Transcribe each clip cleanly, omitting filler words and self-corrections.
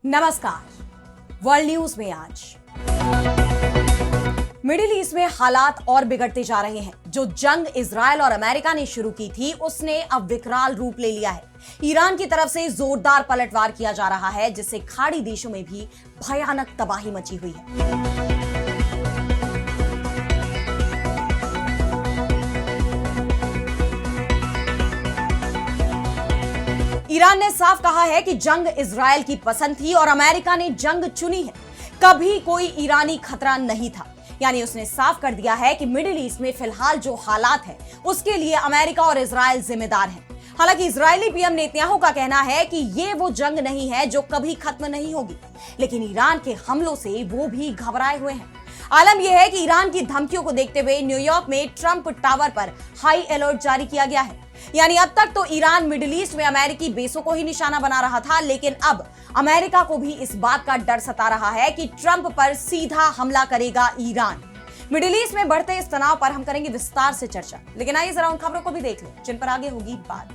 नमस्कार। World news में आज मिडिल ईस्ट में हालात और बिगड़ते जा रहे हैं। जो जंग इजराइल और अमेरिका ने शुरू की थी उसने अब विकराल रूप ले लिया है। ईरान की तरफ से जोरदार पलटवार किया जा रहा है, जिससे खाड़ी देशों में भी भयानक तबाही मची हुई है। ईरान ने साफ कहा है कि जंग इजराइल की पसंद थी और अमेरिका ने जंग चुनी है। कभी कोई ईरानी खतरा नहीं था। यानी उसने साफ कर दिया है कि मिडिल ईस्ट में फिलहाल जो हालात है उसके लिए अमेरिका और इजराइल जिम्मेदार है। हालांकि इजरायली पीएम नेतन्याहू का कहना है कि ये वो जंग नहीं है जो कभी खत्म नहीं होगी, लेकिन ईरान के हमलों से वो भी घबराए हुए हैं। आलम यह है कि ईरान की धमकियों को देखते हुए न्यूयॉर्क में ट्रंप टावर पर हाई अलर्ट जारी किया गया है। यानी अब तक तो ईरान मिडिल ईस्ट में अमेरिकी बेसों को ही निशाना बना रहा था, लेकिन अब अमेरिका को भी इस बात का डर सता रहा है कि ट्रंप पर सीधा हमला करेगा ईरान। मिडिल ईस्ट में बढ़ते इस तनाव पर हम करेंगे विस्तार से चर्चा, लेकिन आइए जरा उन खबरों को भी देख लें जिन पर आगे होगी बात।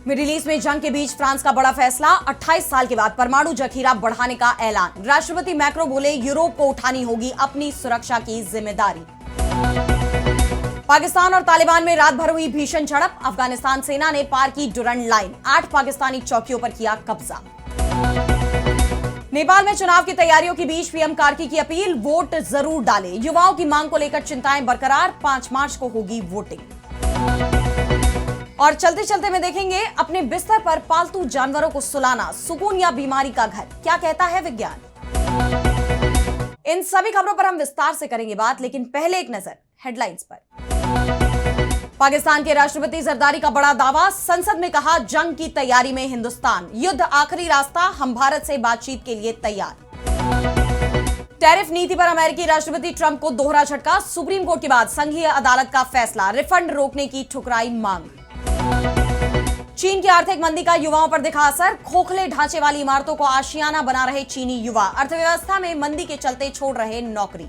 मिडिल ईस्ट में जंग के बीच फ्रांस का बड़ा फैसला, 28 साल के बाद परमाणु जखीरा बढ़ाने का ऐलान। राष्ट्रपति मैक्रो बोले यूरोप को उठानी होगी अपनी सुरक्षा की जिम्मेदारी। पाकिस्तान और तालिबान में रात भर हुई भीषण झड़प, अफगानिस्तान सेना ने पार की डुरंड लाइन, 8 पाकिस्तानी चौकियों पर किया कब्जा। नेपाल में चुनाव की तैयारियों के बीच पीएम कार्की की अपील, वोट जरूर डालें। युवाओं की मांग को लेकर चिंताएं बरकरार, 5 मार्च को होगी वोटिंग। और चलते चलते में देखेंगे अपने बिस्तर पर पालतू जानवरों को सुलाना सुकून या बीमारी का घर, क्या कहता है विज्ञान। इन सभी खबरों पर हम विस्तार से करेंगे बात, लेकिन पहले एक नजर हेडलाइंस पर। पाकिस्तान के राष्ट्रपति जरदारी का बड़ा दावा, संसद में कहा जंग की तैयारी में हिंदुस्तान, युद्ध आखिरी रास्ता, हम भारत से बातचीत के लिए तैयार। टैरिफ नीति पर अमेरिकी राष्ट्रपति ट्रंप को दोहरा झटका, सुप्रीम कोर्ट के बाद संघीय अदालत का फैसला, रिफंड रोकने की ठुकराई मांग। चीन की आर्थिक मंदी का युवाओं पर दिखा असर, खोखले ढांचे वाली इमारतों को आशियाना बना रहे चीनी युवा, अर्थव्यवस्था में मंदी के चलते छोड़ रहे नौकरी।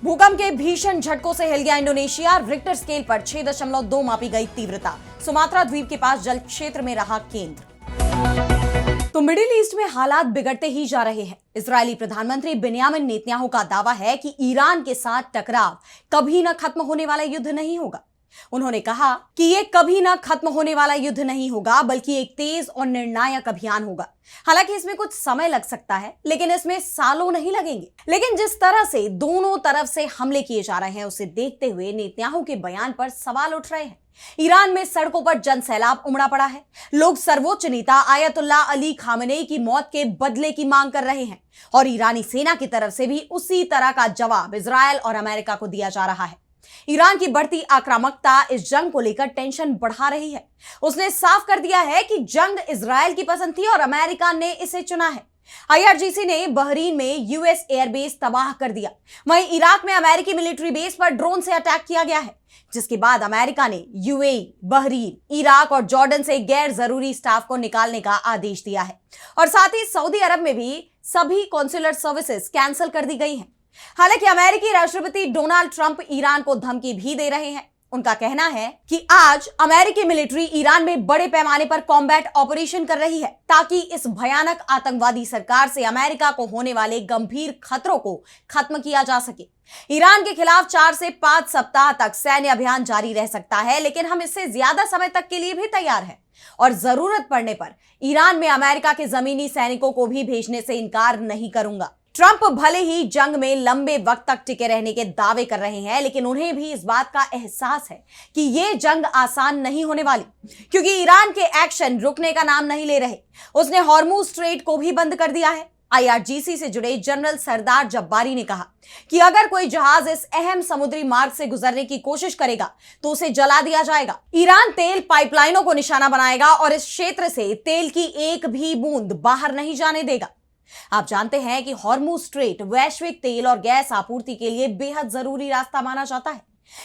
भूकंप के भीषण झटकों से हिल गया इंडोनेशिया, रिक्टर स्केल पर 6.2 मापी गई तीव्रता, सुमात्रा द्वीप के पास जल क्षेत्र में रहा केंद्र। तो मिडिल ईस्ट में हालात बिगड़ते ही जा रहे हैं। इजरायली प्रधानमंत्री बेंयामिन नेतन्याहू का दावा है कि ईरान के साथ टकराव कभी न खत्म होने वाला युद्ध नहीं होगा। उन्होंने कहा कि यह कभी ना खत्म होने वाला युद्ध नहीं होगा, बल्कि एक तेज और निर्णायक अभियान होगा। हालांकि इसमें कुछ समय लग सकता है, लेकिन इसमें सालों नहीं लगेंगे। लेकिन जिस तरह से दोनों तरफ से हमले किए जा रहे हैं, उसे देखते हुए नेतन्याहू के बयान पर सवाल उठ रहे हैं। ईरान में सड़कों पर जनसैलाब उमड़ा पड़ा है। लोग सर्वोच्च नेता आयतुल्ला अली खामेनेई की मौत के बदले की मांग कर रहे हैं और ईरानी सेना की तरफ से भी उसी तरह का जवाब इजरायल और अमेरिका को दिया जा रहा है। ईरान की बढ़ती आक्रामकता इस जंग को लेकर टेंशन बढ़ा रही है। उसने साफ कर दिया है कि जंग इजरायल की पसंद थी और अमेरिका ने इसे चुना है। आईआरजीसी ने बहरीन में यूएस एयरबेस तबाह कर दिया। वहीं इराक में अमेरिकी मिलिट्री बेस पर ड्रोन से अटैक किया गया है, जिसके बाद अमेरिका ने यूएई, बहरीन, इराक और जॉर्डन से गैर जरूरी स्टाफ को निकालने का आदेश दिया है। और साथ ही सऊदी अरब में भी सभी कॉन्सुलर सर्विसेज कैंसिल कर दी गई हैं। हालांकि अमेरिकी राष्ट्रपति डोनाल्ड ट्रंप ईरान को धमकी भी दे रहे हैं। उनका कहना है कि आज अमेरिकी मिलिट्री ईरान में बड़े पैमाने पर कॉम्बैट ऑपरेशन कर रही है, ताकि इस भयानक आतंकवादी सरकार से अमेरिका को होने वाले गंभीर खतरों को खत्म किया जा सके। ईरान के खिलाफ 4 से 5 सप्ताह तक सैन्य अभियान जारी रह सकता है, लेकिन हम इससे ज्यादा समय तक के लिए भी तैयार हैं और जरूरत पड़ने पर ईरान में अमेरिका के जमीनी सैनिकों को भी भेजने से इनकार नहीं करूंगा। ट्रंप भले ही जंग में लंबे वक्त तक टिके रहने के दावे कर रहे हैं, लेकिन उन्हें भी इस बात का एहसास है कि यह जंग आसान नहीं होने वाली, क्योंकि ईरान के एक्शन रुकने का नाम नहीं ले रहे। उसने हॉर्मुज स्ट्रेट को भी बंद कर दिया है। आईआरजीसी से जुड़े जनरल सरदार जब्बारी ने कहा कि अगर कोई जहाज इस अहम समुद्री मार्ग से गुजरने की कोशिश करेगा तो उसे जला दिया जाएगा। ईरान तेल पाइपलाइनों को निशाना बनाएगा और इस क्षेत्र से तेल की एक भी बूंद बाहर नहीं जाने देगा। आप जानते हैं कि हॉर्मुज स्ट्रेट वैश्विक तेल और गैस आपूर्ति के लिए बेहद जरूरी रास्ता माना जाता है।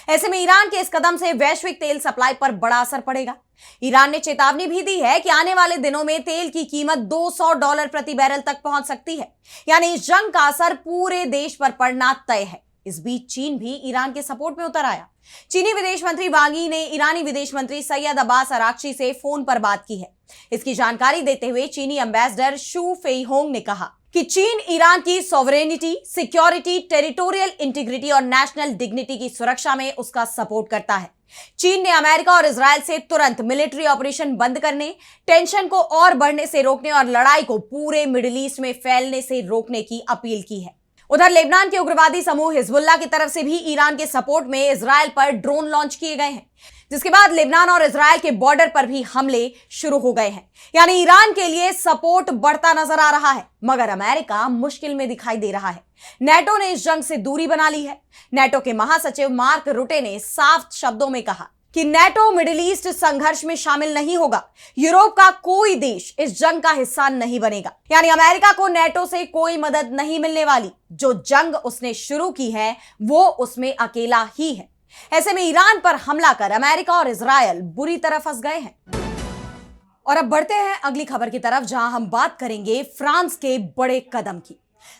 ऐसे में ईरान के इस कदम से वैश्विक तेल सप्लाई पर बड़ा असर पड़ेगा। ईरान ने चेतावनी भी दी है कि आने वाले दिनों में तेल की कीमत $200 प्रति बैरल तक पहुंच सकती है। यानी इस जंग का असर पूरे देश पर पड़ना तय है। इस बीच चीन भी ईरान के सपोर्ट में उतर आया। चीनी विदेश मंत्री वांग यी ने ईरानी विदेश मंत्री सैयद अब्बास अराक्ची से फोन पर बात की है। इसकी जानकारी देते हुए चीनी एम्बेसडर शू फेईहोंग ने कहा कि चीन ईरान की सॉवरेनिटी, सिक्योरिटी, टेरिटोरियल इंटीग्रिटी और नेशनल डिग्निटी की सुरक्षा में उसका सपोर्ट करता है। चीन ने अमेरिका और इजरायल से तुरंत मिलिट्री ऑपरेशन बंद करने, टेंशन को और बढ़ने से रोकने और लड़ाई को पूरे मिडिल ईस्ट में फैलने से रोकने की अपील की है। उधर लेबनान के उग्रवादी समूह हिजबुल्लाह की तरफ से भी ईरान के सपोर्ट में इजरायल पर ड्रोन लॉन्च किए गए हैं, जिसके बाद लेबनान और इजरायल के बॉर्डर पर भी हमले शुरू हो गए हैं। यानी ईरान के लिए सपोर्ट बढ़ता नजर आ रहा है, मगर अमेरिका मुश्किल में दिखाई दे रहा है। नेटो ने इस जंग से दूरी बना ली है। नेटो के महासचिव मार्क रुटे ने साफ शब्दों में कहा कि नेटो मिडिल ईस्ट संघर्ष में शामिल नहीं होगा। यूरोप का कोई देश इस जंग का हिस्सा नहीं बनेगा। यानी अमेरिका को नेटो से कोई मदद नहीं मिलने वाली। जो जंग उसने शुरू की है वो उसमें अकेला ही है। ऐसे में ईरान पर हमला कर अमेरिका और इजरायल बुरी तरह फंस गए हैं। और अब बढ़ते हैं अगली खबर की तरफ, जहां हम बात करेंगे फ्रांस के बड़े कदम की।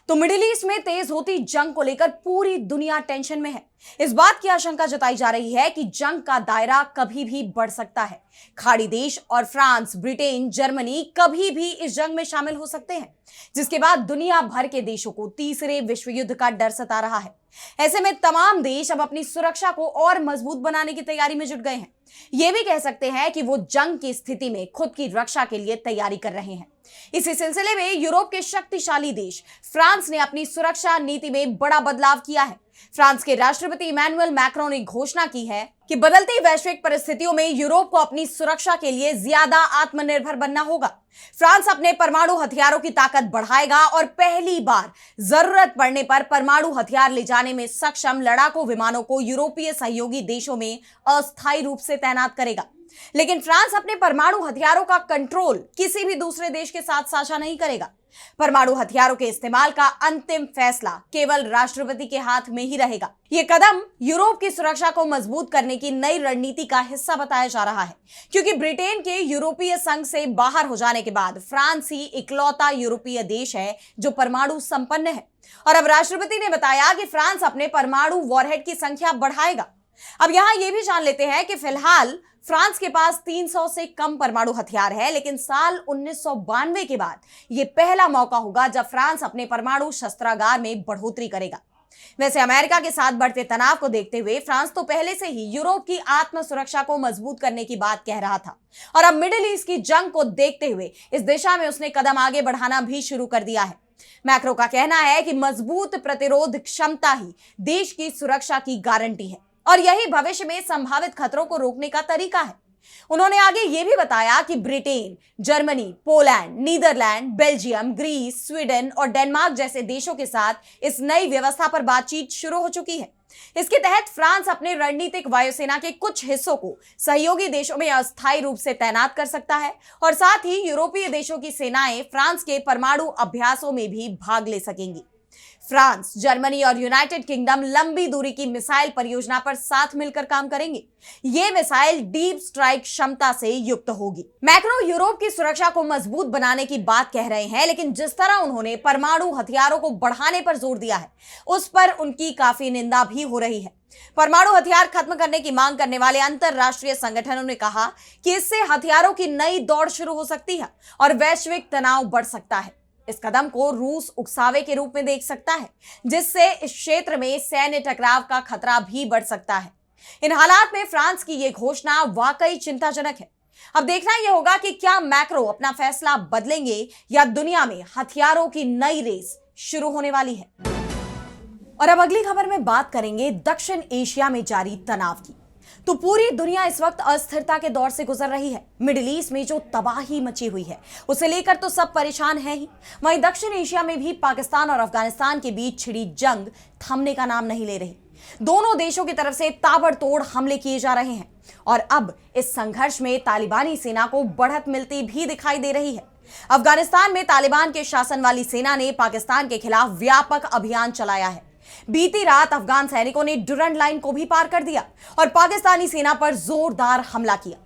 तो मिडिल ईस्ट में तेज होती जंग को लेकर पूरी दुनिया टेंशन में है। इस बात की आशंका जताई जा रही है कि जंग का दायरा कभी भी बढ़ सकता है। खाड़ी देश और फ्रांस, ब्रिटेन, जर्मनी कभी भी इस जंग में शामिल हो सकते हैं, जिसके बाद दुनिया भर के देशों को तीसरे विश्व युद्ध का डर सता रहा है। ऐसे में तमाम देश अब अपनी सुरक्षा को और मजबूत बनाने की तैयारी में जुट गए हैं। ये भी कह सकते हैं कि वो जंग की स्थिति में खुद की रक्षा के लिए तैयारी कर रहे हैं। इसी सिलसिले में यूरोप के शक्तिशाली देश फ्रांस ने अपनी सुरक्षा नीति में बड़ा बदलाव किया है। फ्रांस के राष्ट्रपति इमैनुअल मैक्रों ने घोषणा की है कि बदलती वैश्विक परिस्थितियों में यूरोप को अपनी सुरक्षा के लिए ज्यादा आत्मनिर्भर बनना होगा। फ्रांस अपने परमाणु हथियारों की ताकत बढ़ाएगा और पहली बार जरूरत पड़ने पर परमाणु हथियार ले जाने में सक्षम लड़ाकू विमानों को यूरोपीय सहयोगी देशों में अस्थायी रूप से तैनात करेगा। लेकिन फ्रांस अपने परमाणु हथियारों का कंट्रोल किसी भी दूसरे देश के साथ साझा नहीं करेगा। परमाणु हथियारों के इस्तेमाल का अंतिम फैसला केवल राष्ट्रपति के हाथ में ही रहेगा। यह कदम यूरोप की सुरक्षा को मजबूत करने की नई रणनीति का हिस्सा बताया जा रहा है, क्योंकि ब्रिटेन के यूरोपीय संघ से बाहर हो जाने के बाद फ्रांस ही इकलौता यूरोपीय देश है जो परमाणु संपन्न है। और अब राष्ट्रपति ने बताया कि फ्रांस अपने परमाणु वॉरहेड की संख्या बढ़ाएगा। अब यहां यह भी जान लेते हैं कि फिलहाल फ्रांस के पास 300 से कम परमाणु हथियार है, लेकिन साल 1992 के बाद यह पहला मौका होगा जब फ्रांस अपने परमाणु शस्त्रागार में बढ़ोतरी करेगा। वैसे अमेरिका के साथ बढ़ते तनाव को देखते हुए फ्रांस तो पहले से ही यूरोप की आत्म सुरक्षा को मजबूत करने की बात कह रहा था, और अब मिडिल ईस्ट की जंग को देखते हुए इस दिशा में उसने कदम आगे बढ़ाना भी शुरू कर दिया है। मैक्रो का कहना है कि मजबूत प्रतिरोध क्षमता ही देश की सुरक्षा की गारंटी है और यही भविष्य में संभावित खतरों को रोकने का तरीका है। उन्होंने आगे यह भी बताया कि Britain, Germany, Poland, Netherlands, Belgium, Greece, Sweden और डेनमार्क जैसे देशों के साथ इस नई व्यवस्था पर बातचीत शुरू हो चुकी है। इसके तहत फ्रांस अपने रणनीतिक वायुसेना के कुछ हिस्सों को सहयोगी देशों में अस्थायी रूप से तैनात कर सकता है और साथ ही यूरोपीय देशों की सेनाएं फ्रांस के परमाणु अभ्यासों में भी भाग ले सकेंगी। फ्रांस, जर्मनी और यूनाइटेड किंगडम लंबी दूरी की मिसाइल परियोजना पर साथ मिलकर काम करेंगे। ये मिसाइल डीप स्ट्राइक क्षमता से युक्त होगी। मैक्रो यूरोप की सुरक्षा को मजबूत बनाने की बात कह रहे हैं, लेकिन जिस तरह उन्होंने परमाणु हथियारों को बढ़ाने पर जोर दिया है, उस पर उनकी काफी निंदा भी हो रही है। परमाणु हथियार खत्म करने की मांग करने वाले अंतरराष्ट्रीय संगठनों ने कहा कि इससे हथियारों की नई दौड़ शुरू हो सकती है और वैश्विक तनाव बढ़ सकता है। इस कदम को रूस उकसावे के रूप में देख सकता है, जिससे इस क्षेत्र में सैन्य टकराव का खतरा भी बढ़ सकता है। इन हालात में फ्रांस की यह घोषणा वाकई चिंताजनक है। अब देखना यह होगा कि क्या मैक्रो अपना फैसला बदलेंगे या दुनिया में हथियारों की नई रेस शुरू होने वाली है। और अब अगली खबर में बात करेंगे दक्षिण एशिया में जारी तनाव की। तो पूरी दुनिया इस वक्त अस्थिरता के दौर से गुजर रही है। मिडिल ईस्ट में जो तबाही मची हुई है उसे लेकर तो सब परेशान हैं ही। वहीं दक्षिण एशिया में भी पाकिस्तान और अफगानिस्तान के बीच छिड़ी जंग थमने का नाम नहीं ले रही। दोनों देशों की तरफ से ताबड़तोड़ हमले किए जा रहे हैं और अब इस संघर्ष में तालिबानी सेना को बढ़त मिलती भी दिखाई दे रही है। अफगानिस्तान में तालिबान के शासन वाली सेना ने पाकिस्तान के खिलाफ व्यापक अभियान चलाया है। बीती रात अफगान सैनिकों ने डुरंड लाइन को भी पार कर दिया और पाकिस्तानी सेना पर जोरदार हमला किया।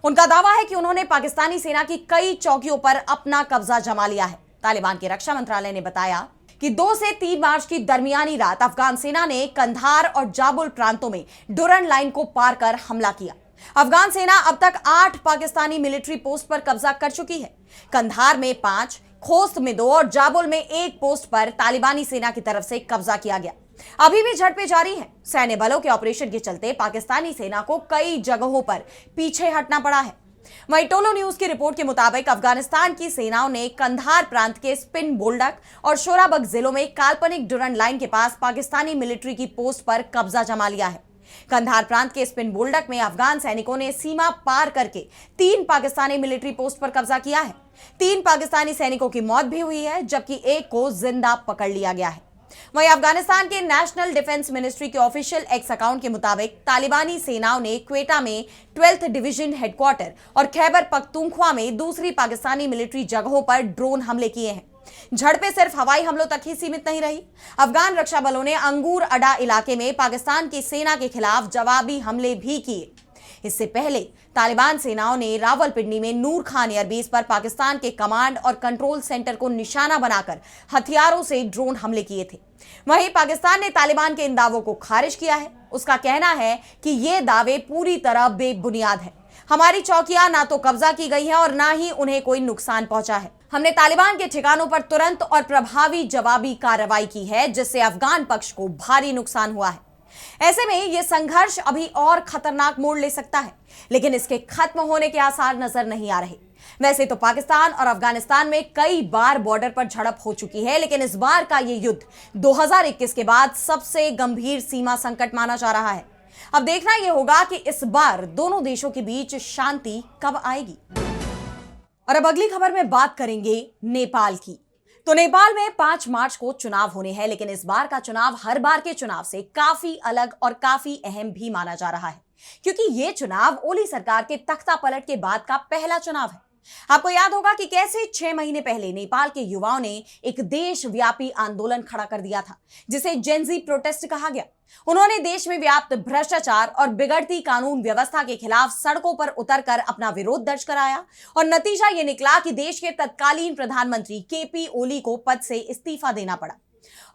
उनका दावा है कि उन्होंने पाकिस्तानी सेना की कई चौकियों पर अपना कब्जा जमा लिया है। तालिबान के रक्षा मंत्रालय ने बताया कि 2 से 3 मार्च की दरमियानी रात अफगान सेना ने कंधार और जाबुल प्रांतों में डुरन लाइन को पार कर हमला किया। अफगान सेना अब तक 8 पाकिस्तानी मिलिट्री पोस्ट पर कब्जा कर चुकी है। कंधार में 5, खोस्त में 2 और जाबुल में 1 पोस्ट पर तालिबानी सेना की तरफ से कब्जा किया गया। अभी भी झड़पें जारी हैं। सैन्य बलों के ऑपरेशन के चलते पाकिस्तानी सेना को कई जगहों पर पीछे हटना पड़ा है। वहीं टोलो न्यूज की रिपोर्ट के मुताबिक अफगानिस्तान की सेनाओं ने कंधार प्रांत के स्पिन बोल्डक और शोराबग जिलों में काल्पनिक डुरन लाइन के पास पाकिस्तानी मिलिट्री की पोस्ट पर कब्जा जमा लिया है। कंधार प्रांत के स्पिन बोल्डक में अफगान सैनिकों ने सीमा पार करके 3 पाकिस्तानी मिलिट्री पोस्ट पर कब्जा किया है। 3 पाकिस्तानी सैनिकों की मौत भी हुई है, जबकि 1 को जिंदा पकड़ लिया गया है। वहीं अफगानिस्तान के नेशनल डिफेंस मिनिस्ट्री के ऑफिशियल एक्स अकाउंट के मुताबिक तालिबानी सेनाओं ने क्वेटा में 12th डिवीजन हेडक्वार्टर और खैबर पख्तूनख्वा में दूसरी पाकिस्तानी मिलिट्री जगहों पर ड्रोन हमले किए हैं। झड़पें सिर्फ हवाई हमलों तक ही सीमित नहीं रही। अफगान रक्षा बलों ने अंगूर अड्डा इलाके में पाकिस्तान की सेना के खिलाफ जवाबी हमले भी किए। इससे पहले तालिबान सेनाओं ने रावलपिंडी में नूर खान एयरबेस पर पाकिस्तान के कमांड और कंट्रोल सेंटर को निशाना बनाकर हथियारों से ड्रोन हमले किए थे। वहीं पाकिस्तान ने तालिबान के इन दावों को खारिज किया है। उसका कहना है कि ये दावे पूरी तरह बेबुनियाद है। हमारी चौकियां ना तो कब्जा की गई हैं और ना ही उन्हें कोई नुकसान पहुंचा है। हमने तालिबान के ठिकानों पर तुरंत और प्रभावी जवाबी कार्रवाई की है, जिससे अफगान पक्ष को भारी नुकसान हुआ है। ऐसे में यह संघर्ष अभी और खतरनाक मोड़ ले सकता है, लेकिन इसके खत्म होने के आसार नजर नहीं आ रहे। वैसे तो पाकिस्तान और अफगानिस्तान में कई बार बॉर्डर पर झड़प हो चुकी है, लेकिन इस बार का यह युद्ध 2021 के बाद सबसे गंभीर सीमा संकट माना जा रहा है। अब देखना यह होगा कि इस बार दोनों देशों के बीच शांति कब आएगी। और अब अगली खबर में बात करेंगे नेपाल की। तो नेपाल में 5 मार्च को चुनाव होने हैं, लेकिन इस बार का चुनाव हर बार के चुनाव से काफी अलग और काफी अहम भी माना जा रहा है, क्योंकि यह चुनाव ओली सरकार के तख्ता पलट के बाद का पहला चुनाव है। आपको याद होगा कि कैसे 6 महीने पहले नेपाल के युवाओं ने एक देशव्यापी आंदोलन खड़ा कर दिया था, जिसे जेनजी प्रोटेस्ट कहा गया। उन्होंने देश में व्याप्त भ्रष्टाचार और बिगड़ती कानून व्यवस्था के खिलाफ सड़कों पर उतरकर अपना विरोध दर्ज कराया और नतीजा यह निकला कि देश के तत्कालीन प्रधानमंत्री केपी ओली को पद से इस्तीफा देना पड़ा।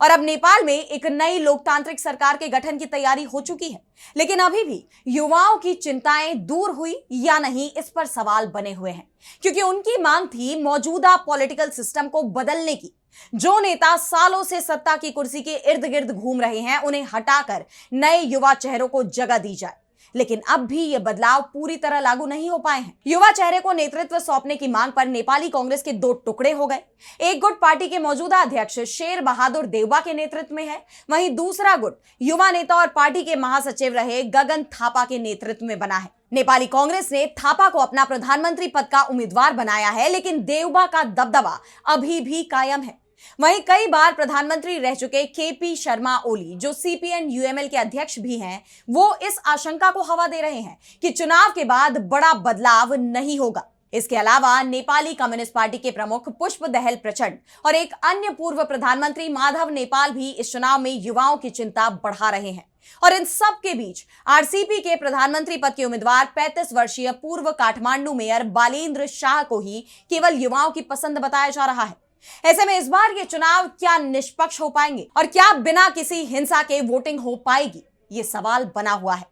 और अब नेपाल में एक नई लोकतांत्रिक सरकार के गठन की तैयारी हो चुकी है, लेकिन अभी भी युवाओं की चिंताएं दूर हुई या नहीं, इस पर सवाल बने हुए हैं, क्योंकि उनकी मांग थी मौजूदा पॉलिटिकल सिस्टम को बदलने की। जो नेता सालों से सत्ता की कुर्सी के इर्द गिर्द घूम रहे हैं, उन्हें हटाकर नए युवा चेहरों को जगह दी जाए। लेकिन अब भी ये बदलाव पूरी तरह लागू नहीं हो पाए हैं। युवा चेहरे को नेतृत्व सौंपने की मांग पर नेपाली कांग्रेस के 2 टुकड़े हो गए। एक गुट पार्टी के मौजूदा अध्यक्ष शेर बहादुर देउबा के नेतृत्व में है, वहीं दूसरा गुट युवा नेता और पार्टी के महासचिव रहे गगन थापा के नेतृत्व में बना है। नेपाली कांग्रेस ने थापा को अपना प्रधानमंत्री पद का उम्मीदवार बनाया है, लेकिन देउबा का दबदबा अभी भी कायम है। वहीं कई बार प्रधानमंत्री रह चुके केपी शर्मा ओली, जो सीपीएन यूएमएल के अध्यक्ष भी हैं, वो इस आशंका को हवा दे रहे हैं कि चुनाव के बाद बड़ा बदलाव नहीं होगा। इसके अलावा नेपाली कम्युनिस्ट पार्टी के प्रमुख पुष्प दहल प्रचंड और एक अन्य पूर्व प्रधानमंत्री माधव नेपाल भी इस चुनाव में युवाओं की चिंता बढ़ा रहे हैं। और इन सब के बीच आरसीपी के प्रधानमंत्री पद के उम्मीदवार 35 वर्षीय पूर्व काठमांडू मेयर बालेंद्र शाह को ही केवल युवाओं की पसंद बताया जा रहा है। ऐसे में इस बार ये चुनाव क्या निष्पक्ष हो पाएंगे और क्या बिना किसी हिंसा के वोटिंग हो पाएगी, ये सवाल बना हुआ है।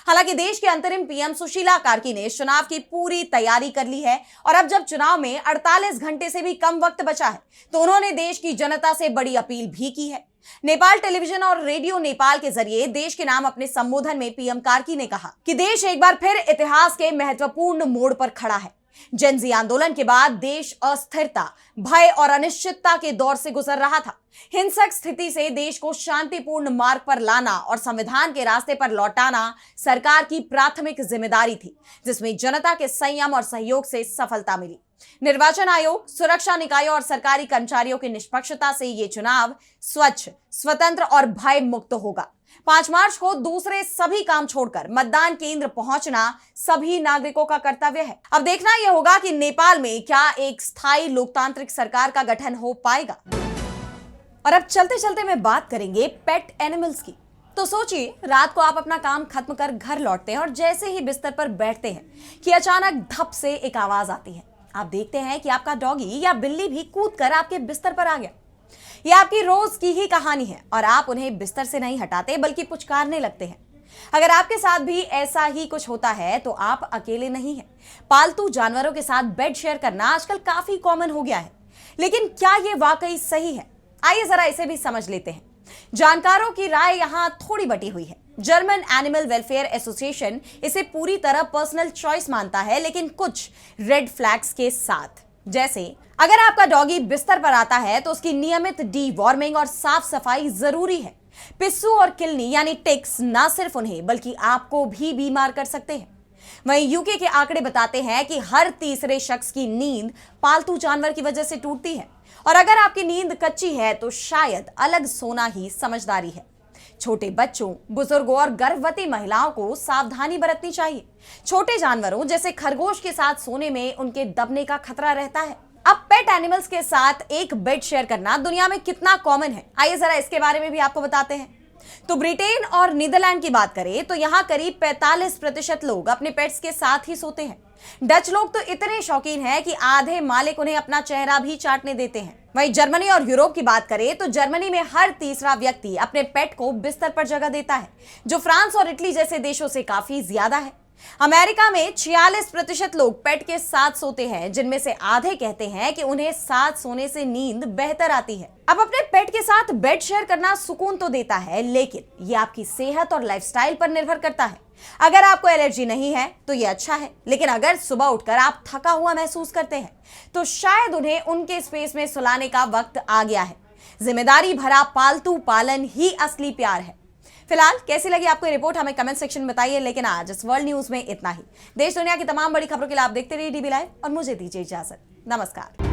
हालांकि देश के अंतरिम पीएम सुशीला कार्की ने इस चुनाव की पूरी तैयारी कर ली है और अब जब चुनाव में 48 घंटे से भी कम वक्त बचा है, तो उन्होंने देश की जनता से बड़ी अपील भी की है। नेपाल टेलीविजन और रेडियो नेपाल के जरिए देश के नाम अपने संबोधन में पीएम कार्की ने कहा कि देश एक बार फिर इतिहास के महत्वपूर्ण मोड़ पर खड़ा है। जेनजी आंदोलन के बाद देश अस्थिरता, भय और अनिश्चितता के दौर से गुजर रहा था। हिंसक स्थिति से देश को शांतिपूर्ण मार्ग पर लाना और संविधान के रास्ते पर लौटाना सरकार की प्राथमिक जिम्मेदारी थी, जिसमें जनता के संयम और सहयोग से सफलता मिली। निर्वाचन आयोग, सुरक्षा निकायों और सरकारी कर्मचारियों की निष्पक्षता से ये चुनाव स्वच्छ, स्वतंत्र और भय मुक्त होगा। 5 मार्च को दूसरे सभी काम छोड़कर मतदान केंद्र पहुंचना सभी नागरिकों का कर्तव्य है। अब देखना यह होगा कि नेपाल में क्या एक स्थायी लोकतांत्रिक सरकार का गठन हो पाएगा। और अब चलते चलते मैं बात करेंगे पेट एनिमल्स की। तो सोचिए, रात को आप अपना काम खत्म कर घर लौटते हैं और जैसे ही बिस्तर पर बैठते हैं कि अचानक धप से एक आवाज आती है। आप देखते हैं कि आपका डॉगी या बिल्ली भी कूद कर आपके बिस्तर पर आ गया। ये आपकी रोज की ही कहानी है और आप उन्हें बिस्तर से नहीं हटाते बल्कि पुचकारने लगते हैं। अगर आपके साथ भी ऐसा ही कुछ होता है तो आप अकेले नहीं हैं। पालतू जानवरों के साथ बेड शेयर करना आजकल काफी कॉमन हो गया है, लेकिन क्या ये वाकई सही है? आइए जरा इसे भी समझ लेते हैं। जानकारों की राय यहां थोड़ी बटी हुई है। जर्मन एनिमल वेलफेयर एसोसिएशन इसे पूरी तरह पर्सनल चॉइस मानता है, लेकिन कुछ रेड फ्लैग्स के साथ। जैसे अगर आपका डॉगी बिस्तर पर आता है तो उसकी नियमित डीवॉर्मिंग और साफ सफाई जरूरी है। पिस्सू और किलनी यानी टिक्स ना सिर्फ उन्हें बल्कि आपको भी बीमार कर सकते हैं। वहीं यूके के आंकड़े बताते हैं कि हर तीसरे शख्स की नींद पालतू जानवर की वजह से टूटती है, और अगर आपकी नींद कच्ची है तो शायद अलग सोना ही समझदारी है। छोटे बच्चों, बुजुर्गों और गर्भवती महिलाओं को सावधानी बरतनी चाहिए। छोटे जानवरों जैसे खरगोश के साथ सोने में उनके दबने का खतरा रहता है। अब पेट एनिमल्स के साथ एक बेड शेयर करना दुनिया में कितना कॉमन है, आइए जरा इसके बारे में भी आपको बताते हैं। तो ब्रिटेन और नीदरलैंड की बात करें तो यहां करीब 45% लोग अपने पेट्स के साथ ही सोते हैं। डच लोग तो इतने शौकीन हैं कि आधे मालिक उन्हें अपना चेहरा भी चाटने देते हैं। वहीं जर्मनी और यूरोप की बात करें तो जर्मनी में हर तीसरा व्यक्ति अपने पेट को बिस्तर पर जगह देता है, जो फ्रांस और इटली जैसे देशों से काफी ज्यादा है। अमेरिका में 46% लोग पेट के साथ सोते हैं, जिनमें से आधे कहते हैं कि उन्हें साथ सोने से नींद बेहतर आती है। अब अपने पेट के साथ बेड शेयर करना सुकून तो देता है, लेकिन ये आपकी सेहत और लाइफस्टाइल पर निर्भर करता है। अगर आपको एलर्जी नहीं है तो ये अच्छा है, लेकिन अगर सुबह उठकर आप थका हुआ महसूस करते हैं तो शायद उन्हें उनके स्पेस में सुलाने का वक्त आ गया है। जिम्मेदारी भरा पालतू पालन ही असली प्यार है। फिलहाल कैसी लगी आपको ये रिपोर्ट हमें कमेंट सेक्शन में बताइए, लेकिन आज इस वर्ल्ड न्यूज में इतना ही। देश दुनिया की तमाम बड़ी खबरों के लिए आप देखते रहिए डीबी लाइव और मुझे दीजिए इजाजत। नमस्कार।